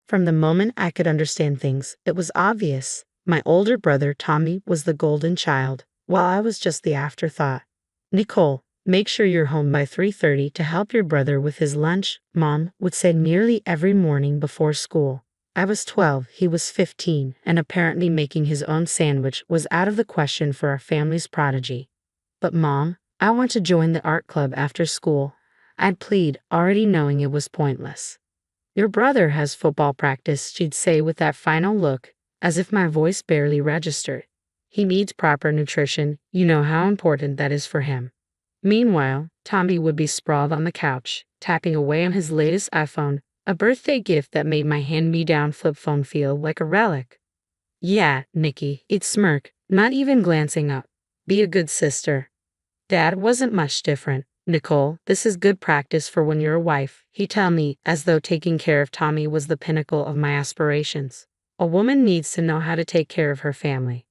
From the moment I could understand things, it was obvious. My older brother, Tommy, was the golden child, while I was just the afterthought. Nicole, make sure you're home by 3:30 to help your brother with his lunch, Mom would say nearly every morning before school. I was 12, he was 15, and apparently making his own sandwich was out of the question for our family's prodigy. But Mom, I want to join the art club after school, I'd plead, already knowing it was pointless. Your brother has football practice, she'd say with that final look, as if my voice barely registered. He needs proper nutrition, you know how important that is for him. Meanwhile, Tommy would be sprawled on the couch, tapping away on his latest iPhone, a birthday gift that made my hand-me-down flip phone feel like a relic. Yeah, Nikki, he'd smirk, not even glancing up. Be a good sister. Dad wasn't much different. Nicole, this is good practice for when you're a wife, he'd tell me, as though taking care of Tommy was the pinnacle of my aspirations. A woman needs to know how to take care of her family.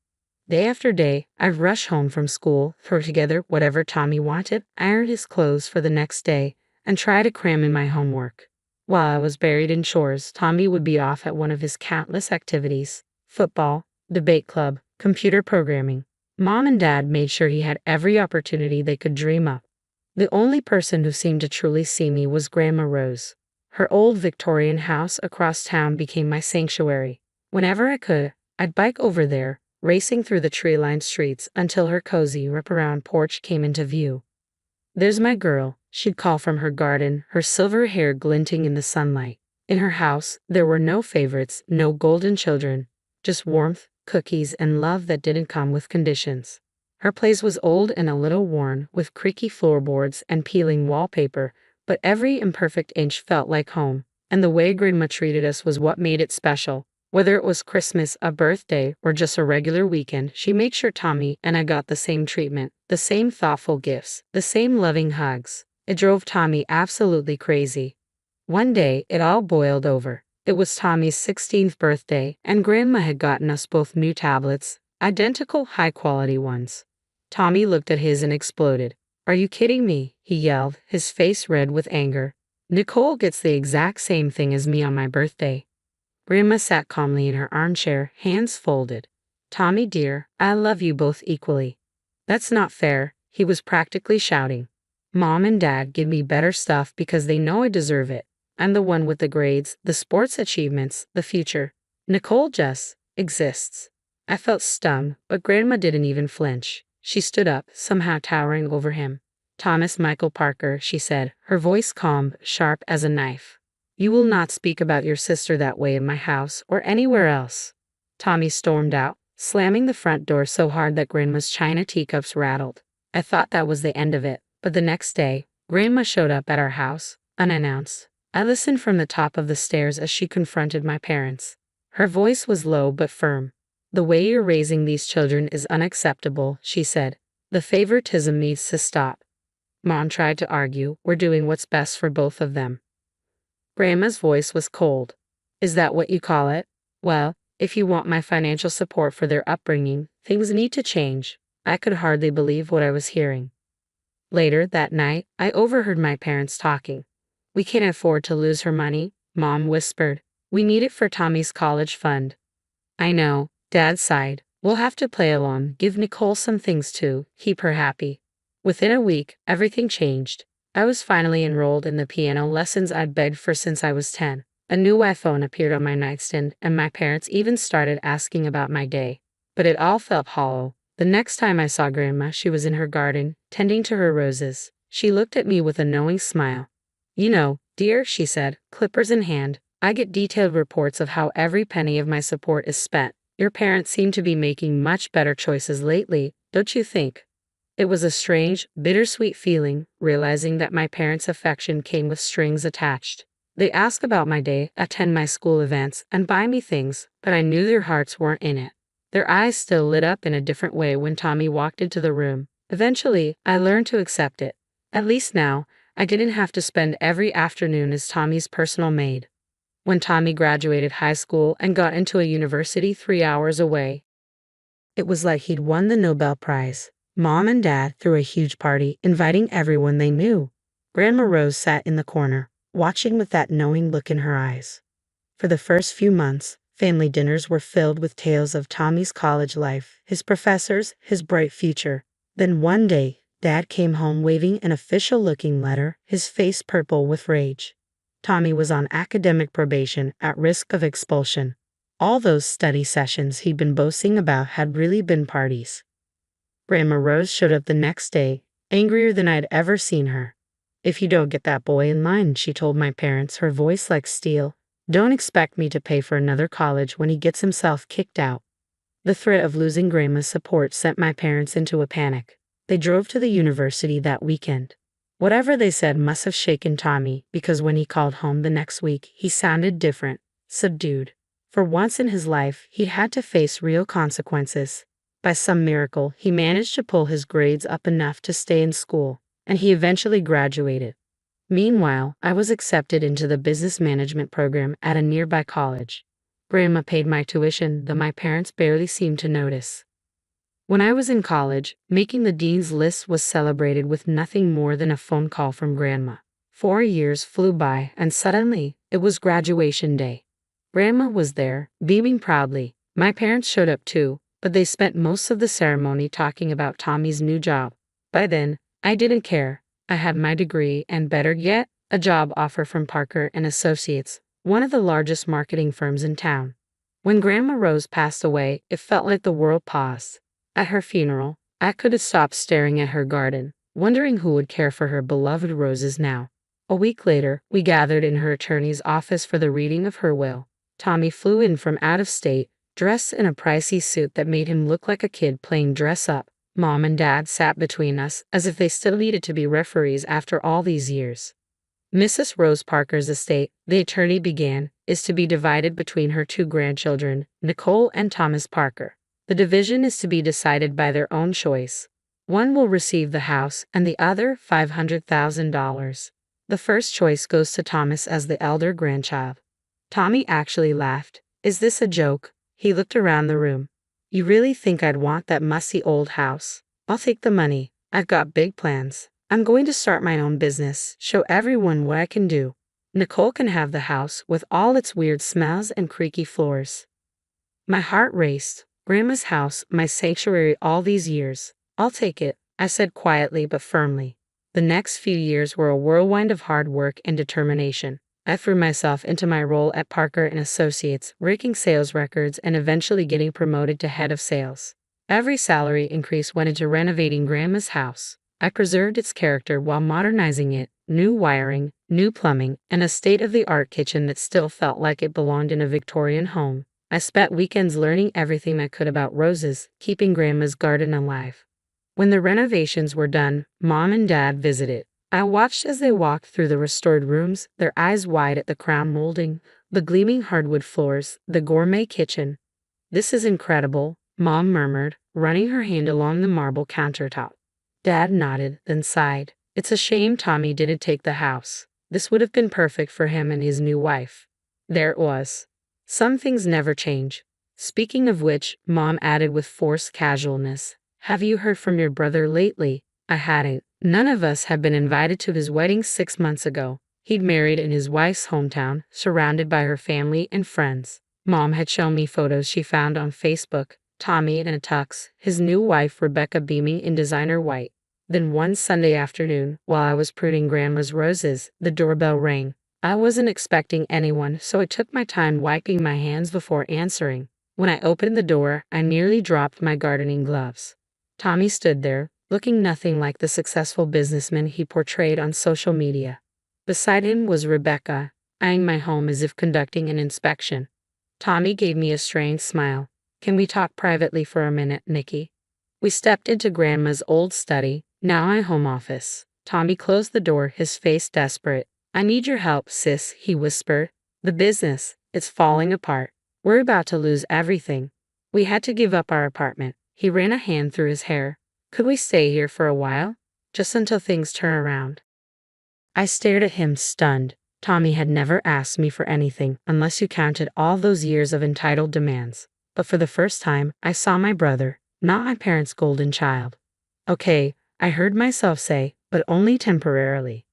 Day after day, I'd rush home from school, throw together whatever Tommy wanted, iron his clothes for the next day, and try to cram in my homework. While I was buried in chores, Tommy would be off at one of his countless activities: football, debate club, computer programming. Mom and Dad made sure he had every opportunity they could dream up. The only person who seemed to truly see me was Grandma Rose. Her old Victorian house across town became my sanctuary. Whenever I could, I'd bike over there, racing through the tree-lined streets until her cozy wraparound porch came into view. There's my girl, she'd call from her garden, her silver hair glinting in the sunlight. In her house, there were no favorites, no golden children, just warmth, cookies, and love that didn't come with conditions. Her place was old and a little worn, with creaky floorboards and peeling wallpaper, but every imperfect inch felt like home, and the way Grandma treated us was what made it special. Whether it was Christmas, a birthday, or just a regular weekend, she made sure Tommy and I got the same treatment, the same thoughtful gifts, the same loving hugs. It drove Tommy absolutely crazy. One day, it all boiled over. It was Tommy's 16th birthday, and Grandma had gotten us both new tablets, identical high-quality ones. Tommy looked at his and exploded. Are you kidding me? He yelled, his face red with anger. Nicole gets the exact same thing as me on my birthday. Grandma sat calmly in her armchair, hands folded. Tommy dear, I love you both equally. That's not fair, he was practically shouting. Mom and Dad give me better stuff because they know I deserve it. I'm the one with the grades, the sports achievements, the future. Nicole just exists. I felt stunned, but Grandma didn't even flinch. She stood up, somehow towering over him. Thomas Michael Parker, she said, her voice calm, sharp as a knife. You will not speak about your sister that way in my house or anywhere else. Tommy stormed out, slamming the front door so hard that Grandma's china teacups rattled. I thought that was the end of it, but the next day, Grandma showed up at our house, unannounced. I listened from the top of the stairs as she confronted my parents. Her voice was low but firm. The way you're raising these children is unacceptable, she said. The favoritism needs to stop. Mom tried to argue, we're doing what's best for both of them. Grandma's voice was cold. Is that what you call it? Well, if you want my financial support for their upbringing, things need to change. I could hardly believe what I was hearing. Later that night, I overheard my parents talking. We can't afford to lose her money, Mom whispered. We need it for Tommy's college fund. I know, Dad sighed. We'll have to play along, give Nicole some things too, keep her happy. Within a week, everything changed. I was finally enrolled in the piano lessons I'd begged for since I was 10. A new iPhone appeared on my nightstand, and my parents even started asking about my day. But it all felt hollow. The next time I saw Grandma, she was in her garden, tending to her roses. She looked at me with a knowing smile. You know, dear, she said, clippers in hand, I get detailed reports of how every penny of my support is spent. Your parents seem to be making much better choices lately, don't you think? It was a strange, bittersweet feeling, realizing that my parents' affection came with strings attached. They ask about my day, attend my school events, and buy me things, but I knew their hearts weren't in it. Their eyes still lit up in a different way when Tommy walked into the room. Eventually, I learned to accept it. At least now, I didn't have to spend every afternoon as Tommy's personal maid. When Tommy graduated high school and got into a university 3 hours away, it was like he'd won the Nobel Prize. Mom and Dad threw a huge party, inviting everyone they knew. Grandma Rose sat in the corner, watching with that knowing look in her eyes. For the first few months, family dinners were filled with tales of Tommy's college life, his professors, his bright future. Then one day, Dad came home waving an official-looking letter, his face purple with rage. Tommy was on academic probation, at risk of expulsion. All those study sessions he'd been boasting about had really been parties. Grandma Rose showed up the next day, angrier than I'd ever seen her. "If you don't get that boy in line," she told my parents, her voice like steel, "don't expect me to pay for another college when he gets himself kicked out." The threat of losing Grandma's support sent my parents into a panic. They drove to the university that weekend. Whatever they said must have shaken Tommy, because when he called home the next week, he sounded different, subdued. For once in his life, he'd had to face real consequences. By some miracle, he managed to pull his grades up enough to stay in school, and he eventually graduated. Meanwhile, I was accepted into the business management program at a nearby college. Grandma paid my tuition, though my parents barely seemed to notice. When I was in college, making the dean's list was celebrated with nothing more than a phone call from Grandma. 4 years flew by, and suddenly, it was graduation day. Grandma was there, beaming proudly. My parents showed up too, but they spent most of the ceremony talking about Tommy's new job. By then, I didn't care. I had my degree and, better yet, a job offer from Parker and Associates, one of the largest marketing firms in town. When Grandma Rose passed away, it felt like the world paused. At her funeral, I could have stopped staring at her garden, wondering who would care for her beloved roses now. A week later, we gathered in her attorney's office for the reading of her will. Tommy flew in from out of state, dressed in a pricey suit that made him look like a kid playing dress-up. Mom and Dad sat between us, as if they still needed to be referees after all these years. Mrs. Rose Parker's estate, the attorney began, is to be divided between her 2 grandchildren, Nicole and Thomas Parker. The division is to be decided by their own choice. One will receive the house, and the other $500,000. The first choice goes to Thomas as the elder grandchild. Tommy actually laughed. "Is this a joke?" He looked around the room. "You really think I'd want that musty old house? I'll take the money. I've got big plans. I'm going to start my own business, show everyone what I can do. Nicole can have the house with all its weird smells and creaky floors." My heart raced. Grandma's house, my sanctuary all these years. "I'll take it," I said quietly but firmly. The next few years were a whirlwind of hard work and determination. I threw myself into my role at Parker and Associates, breaking sales records and eventually getting promoted to head of sales. Every salary increase went into renovating Grandma's house. I preserved its character while modernizing it, new wiring, new plumbing, and a state-of-the-art kitchen that still felt like it belonged in a Victorian home. I spent weekends learning everything I could about roses, keeping Grandma's garden alive. When the renovations were done, Mom and Dad visited. I watched as they walked through the restored rooms, their eyes wide at the crown molding, the gleaming hardwood floors, the gourmet kitchen. "This is incredible," Mom murmured, running her hand along the marble countertop. Dad nodded, then sighed. "It's a shame Tommy didn't take the house. This would have been perfect for him and his new wife." There it was. Some things never change. Speaking of which, Mom added with forced casualness, "Have you heard from your brother lately?" I hadn't. None of us had been invited to his wedding 6 months ago. He'd married in his wife's hometown, surrounded by her family and friends. Mom had shown me photos she found on Facebook, Tommy in a tux, his new wife Rebecca beaming in designer white. Then one Sunday afternoon, while I was pruning Grandma's roses, the doorbell rang. I wasn't expecting anyone, so I took my time wiping my hands before answering. When I opened the door, I nearly dropped my gardening gloves. Tommy stood there, looking nothing like the successful businessman he portrayed on social media. Beside him was Rebecca, eyeing my home as if conducting an inspection. Tommy gave me a strained smile. "Can we talk privately for a minute, Nikki?" We stepped into Grandma's old study, now my home office. Tommy closed the door, his face desperate. "I need your help, sis," he whispered. "The business, it's falling apart. We're about to lose everything. We had to give up our apartment." He ran a hand through his hair. "Could we stay here for a while? Just until things turn around?" I stared at him, stunned. Tommy had never asked me for anything, unless you counted all those years of entitled demands. But for the first time, I saw my brother, not my parents' golden child. "Okay," I heard myself say, but only temporarily.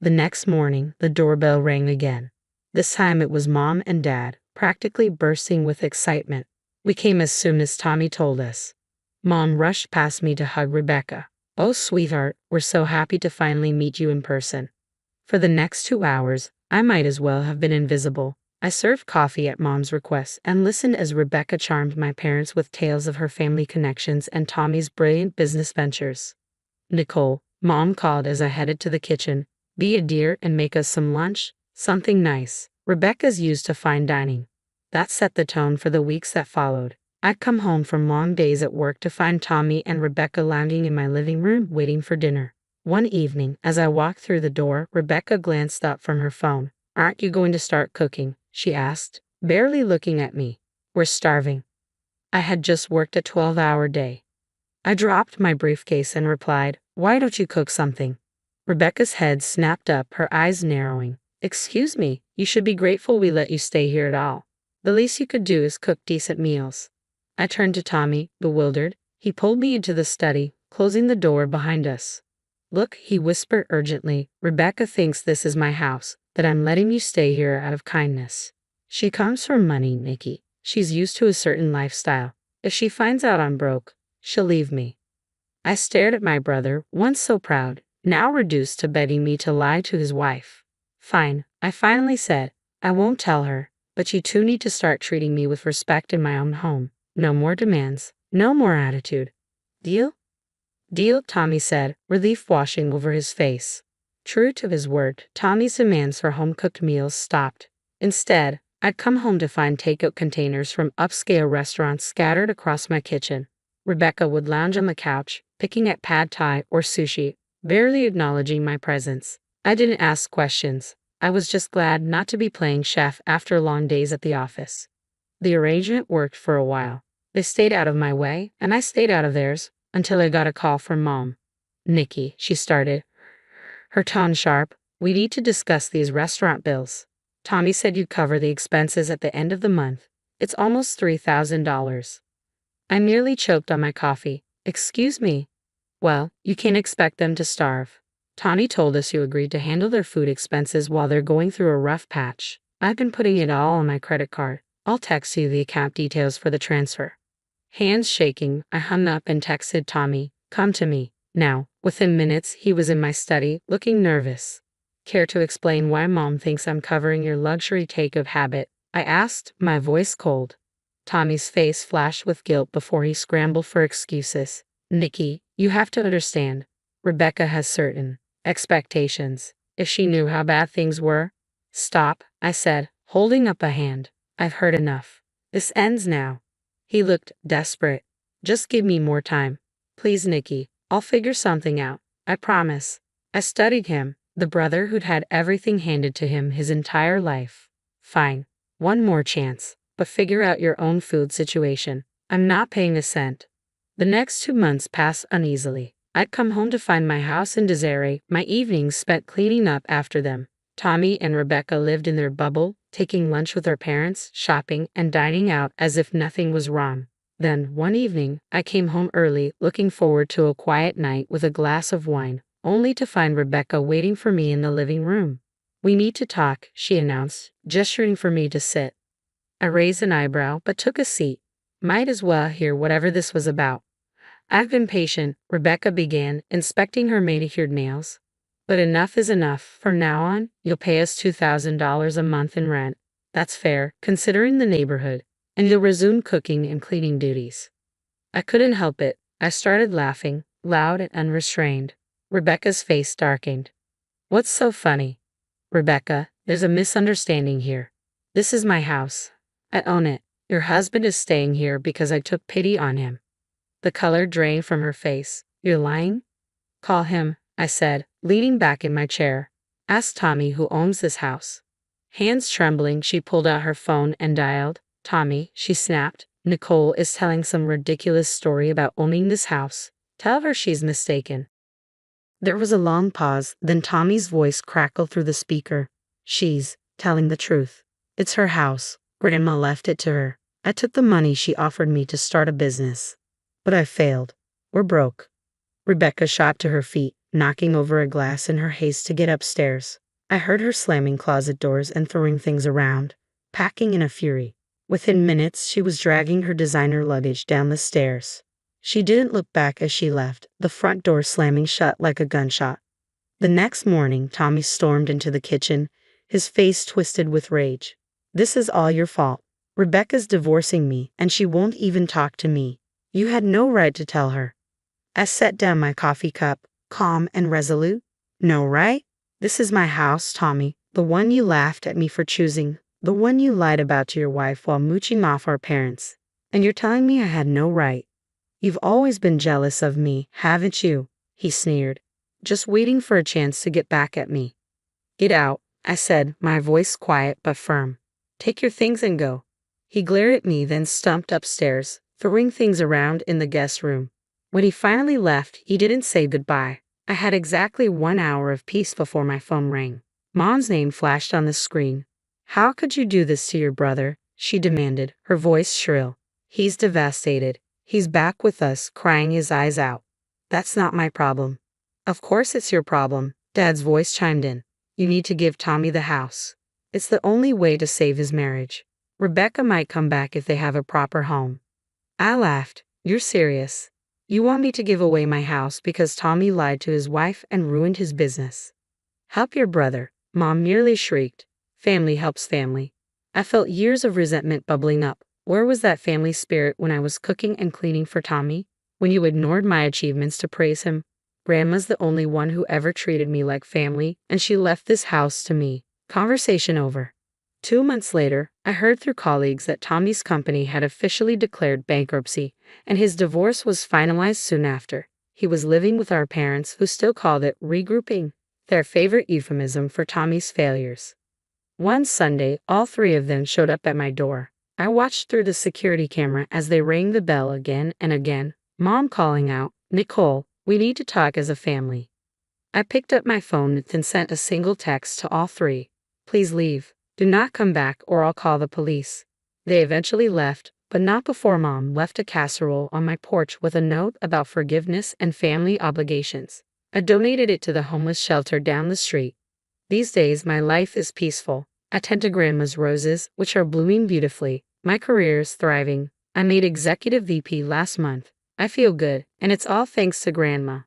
The next morning, the doorbell rang again. This time it was Mom and Dad, practically bursting with excitement. We came as soon as Tommy told us. Mom rushed past me to hug Rebecca. "Oh, sweetheart, we're so happy to finally meet you in person." For the next 2 hours, I might as well have been invisible. I served coffee at Mom's request and listened as Rebecca charmed my parents with tales of her family connections and Tommy's brilliant business ventures. "Nicole," Mom called as I headed to the kitchen, "be a dear and make us some lunch, something nice." Rebecca's used to fine dining. That set the tone for the weeks that followed. I'd come home from long days at work to find Tommy and Rebecca lounging in my living room waiting for dinner. One evening, as I walked through the door, Rebecca glanced up from her phone. "Aren't you going to start cooking?" she asked, barely looking at me. "We're starving." I had just worked a 12-hour day. I dropped my briefcase and replied, "Why don't you cook something?" Rebecca's head snapped up, her eyes narrowing. "Excuse me, you should be grateful we let you stay here at all. The least you could do is cook decent meals." I turned to Tommy, bewildered. He pulled me into the study, closing the door behind us. "Look," he whispered urgently, "Rebecca thinks this is my house, that I'm letting you stay here out of kindness. She comes from money, Nikki. She's used to a certain lifestyle. If she finds out I'm broke, she'll leave me." I stared at my brother, once so proud, now reduced to begging me to lie to his wife. "Fine," I finally said. "I won't tell her, but you two need to start treating me with respect in my own home. No more demands, no more attitude. Deal?" "Deal," Tommy said, relief washing over his face. True to his word, Tommy's demands for home-cooked meals stopped. Instead, I'd come home to find takeout containers from upscale restaurants scattered across my kitchen. Rebecca would lounge on the couch, picking at pad thai or sushi, barely acknowledging my presence. I didn't ask questions. I was just glad not to be playing chef after long days at the office. The arrangement worked for a while. They stayed out of my way, and I stayed out of theirs, until I got a call from Mom. "Nikki," she started, her tone sharp, "we need to discuss these restaurant bills. Tommy said you'd cover the expenses at the end of the month. It's almost $3,000. I nearly choked on my coffee. "Excuse me." "Well, you can't expect them to starve. Tommy told us you agreed to handle their food expenses while they're going through a rough patch. I've been putting it all on my credit card. I'll text you the account details for the transfer." Hands shaking, I hung up and texted Tommy, "Come to me, now." Within minutes, he was in my study, looking nervous. "Care to explain why Mom thinks I'm covering your luxury takeout habit?" I asked, my voice cold. Tommy's face flashed with guilt before he scrambled for excuses. "Nikki, you have to understand. Rebecca has certain expectations. If she knew how bad things were—" "Stop," I said, holding up a hand. "I've heard enough. This ends now." He looked desperate. "Just give me more time. Please, Nikki, I'll figure something out. I promise." I studied him, the brother who'd had everything handed to him his entire life. "Fine. One more chance. But figure out your own food situation. I'm not paying a cent." The next 2 months passed uneasily. I'd come home to find my house in disarray, my evenings spent cleaning up after them. Tommy and Rebecca lived in their bubble, taking lunch with their parents, shopping, and dining out as if nothing was wrong. Then, one evening, I came home early, looking forward to a quiet night with a glass of wine, only to find Rebecca waiting for me in the living room. "We need to talk," she announced, gesturing for me to sit. I raised an eyebrow but took a seat. Might as well hear whatever this was about. "I've been patient," Rebecca began, inspecting her manicured nails. "But enough is enough. From now on, you'll pay us $2,000 a month in rent. That's fair, considering the neighborhood. And you'll resume cooking and cleaning duties." I couldn't help it. I started laughing, loud and unrestrained. Rebecca's face darkened. "What's so funny?" "Rebecca, there's a misunderstanding here. This is my house. I own it. Your husband is staying here because I took pity on him." The color drained from her face. "You're lying?" "Call him," I said, leaning back in my chair. "Ask Tommy who owns this house." Hands trembling, she pulled out her phone and dialed. "Tommy," she snapped, "Nicole is telling some ridiculous story about owning this house. Tell her she's mistaken." There was a long pause, then Tommy's voice crackled through the speaker. "She's telling the truth. It's her house. Grandma left it to her. I took the money she offered me to start a business. But I failed. We're broke." Rebecca shot to her feet, knocking over a glass in her haste to get upstairs. I heard her slamming closet doors and throwing things around, packing in a fury. Within minutes, she was dragging her designer luggage down the stairs. She didn't look back as she left, the front door slamming shut like a gunshot. The next morning, Tommy stormed into the kitchen, his face twisted with rage. "This is all your fault. Rebecca's divorcing me, and she won't even talk to me. You had no right to tell her." I set down my coffee cup, calm and resolute. "No right? This is my house, Tommy, the one you laughed at me for choosing, the one you lied about to your wife while mooching off our parents. And you're telling me I had no right? You've always been jealous of me, haven't you?" he sneered, just waiting for a chance to get back at me. "Get out," I said, my voice quiet but firm. "Take your things and go." He glared at me, then stumped upstairs, throwing things around in the guest room. When he finally left, he didn't say goodbye. I had exactly 1 hour of peace before my phone rang. Mom's name flashed on the screen. "How could you do this to your brother?" she demanded, her voice shrill. "He's devastated. He's back with us, crying his eyes out." "That's not my problem." "Of course it's your problem," Dad's voice chimed in. "You need to give Tommy the house. It's the only way to save his marriage. Rebecca might come back if they have a proper home." I laughed. "You're serious? You want me to give away my house because Tommy lied to his wife and ruined his business?" "Help your brother," Mom merely shrieked. "Family helps family." I felt years of resentment bubbling up. Where was that family spirit when I was cooking and cleaning for Tommy? When you ignored my achievements to praise him? Grandma's the only one who ever treated me like family, and she left this house to me. Conversation over. 2 months later, I heard through colleagues that Tommy's company had officially declared bankruptcy, and his divorce was finalized soon after. He was living with our parents, who still called it regrouping, their favorite euphemism for Tommy's failures. One Sunday, all three of them showed up at my door. I watched through the security camera as they rang the bell again and again, Mom calling out, "Nicole, we need to talk as a family." I picked up my phone and sent a single text to all three. "Please leave. Do not come back or I'll call the police." They eventually left, but not before Mom left a casserole on my porch with a note about forgiveness and family obligations. I donated it to the homeless shelter down the street. These days, my life is peaceful. I tend to Grandma's roses, which are blooming beautifully. My career is thriving. I made Executive VP last month. I feel good, and it's all thanks to Grandma.